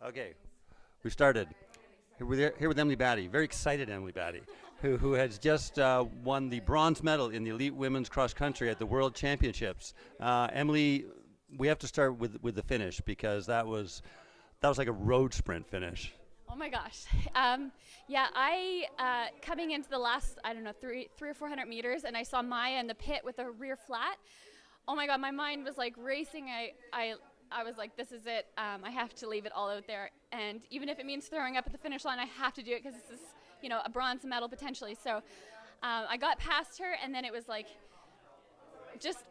Okay, we started. Here with Emily Batty, very excited Emily Batty, who has just won the bronze medal in the elite women's cross country at the World Championships. Emily, we have to start with the finish because that was like a road sprint finish. Oh my gosh. Yeah, I coming into the last, I don't know, three or 400 meters, and I saw Maya in the pit with a rear flat. Oh my God, my mind was like racing. I was like, this is it. I have to leave it all out there, and even if it means throwing up at the finish line, I have to do it because this is, a bronze medal potentially. So I got past her, and then it was like,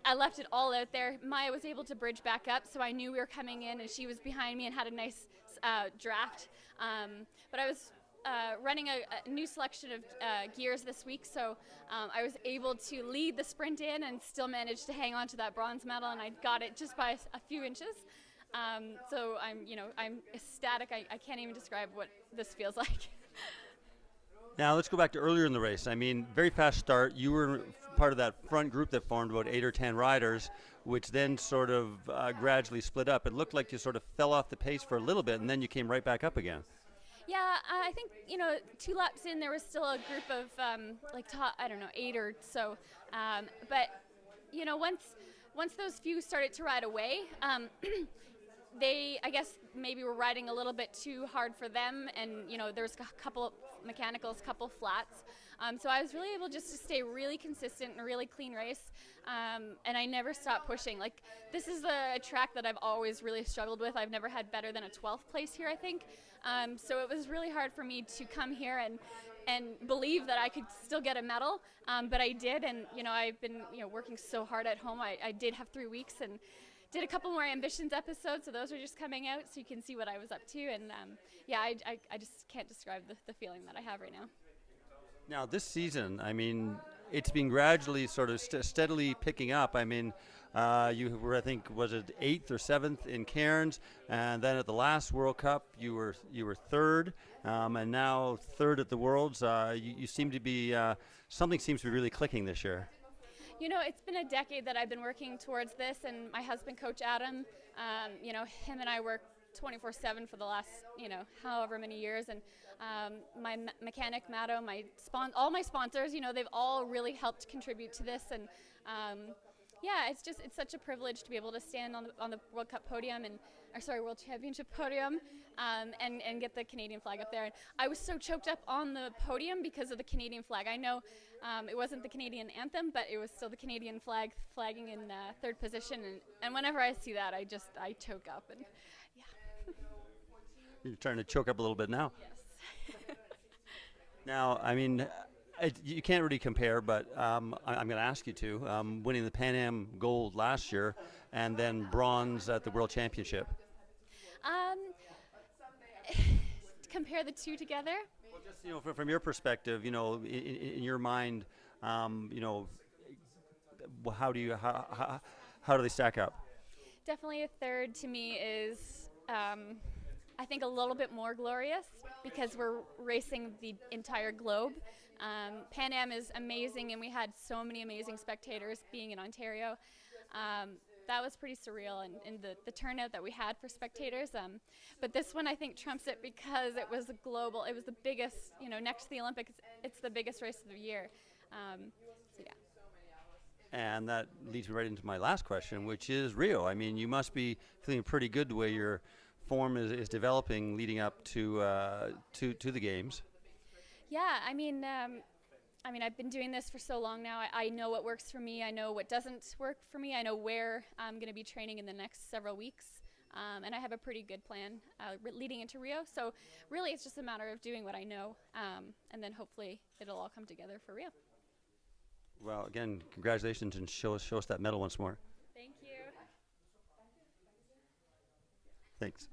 I left it all out there. Maya was able to bridge back up, so I knew we were coming in, and she was behind me and had a nice draft. But I was running a new selection of gears this week, so I was able to lead the sprint in and still manage to hang on to that bronze medal, and I got it just by a few inches. So I'm ecstatic. I can't even describe what this feels like. Now let's go back to earlier in the race. I mean, very fast start. You were part of that front group that formed about 8 or 10 riders, which then sort of gradually split up. It looked like you sort of fell off the pace for a little bit, and then you came right back up again. Yeah, I think 2 laps in there was still a group of top, I don't know, 8 or so. But once those few started to ride away, they, I guess, maybe were riding a little bit too hard for them, and there's a couple mechanicals, couple flats. So I was really able just to stay really consistent and a really clean race, and I never stopped pushing. Like, this is a track that I've always really struggled with. I've never had better than a 12th place here, I think. So it was really hard for me to come here and believe that I could still get a medal, but I did, and I've been working so hard at home. I did have 3 weeks and did a couple more Ambitions episodes, so those are just coming out, so you can see what I was up to. And I just can't describe the feeling that I have right now. Now this season, I mean, it's been gradually sort of steadily picking up. I mean, you were, I think, was it 8th or 7th in Cairns, and then at the last World Cup you were 3rd, and now 3rd at the Worlds. You seem to be something seems to be really clicking this year. It's been a decade that I've been working towards this, and my husband, Coach Adam, him and I work 24/7 for the last, however many years, and my mechanic, Matto, all my sponsors, they've all really helped contribute to this, and it's such a privilege to be able to stand on the World Cup podium World Championship podium, and get the Canadian flag up there. And I was so choked up on the podium because of the Canadian flag. I know it wasn't the Canadian anthem, but it was still the Canadian flag flagging in 3rd position. And whenever I see that, I choke up. And yeah. You're trying to choke up a little bit now. Yes. Now, I mean, you can't really compare, but I'm going to ask you to. Winning the Pan Am gold last year and then bronze at the World Championship. Compare the two together? Well, just, from your perspective, in your mind, how do they stack up? Definitely a 3rd to me is, I think, a little bit more glorious because we're racing the entire globe. Pan Am is amazing, and we had so many amazing spectators being in Ontario. That was pretty surreal, and the turnout that we had for spectators. But this one, I think, trumps it because it was global. It was the biggest, next to the Olympics, it's the biggest race of the year. So, yeah. And that leads me right into my last question, which is Rio. I mean, you must be feeling pretty good the way your form is developing leading up to the games. Yeah, I mean, I've been doing this for so long now. I know what works for me. I know what doesn't work for me. I know where I'm going to be training in the next several weeks. And I have a pretty good plan leading into Rio. So really, it's just a matter of doing what I know. And then hopefully it'll all come together for Rio. Well, again, congratulations, and show us that medal once more. Thank you. Thanks.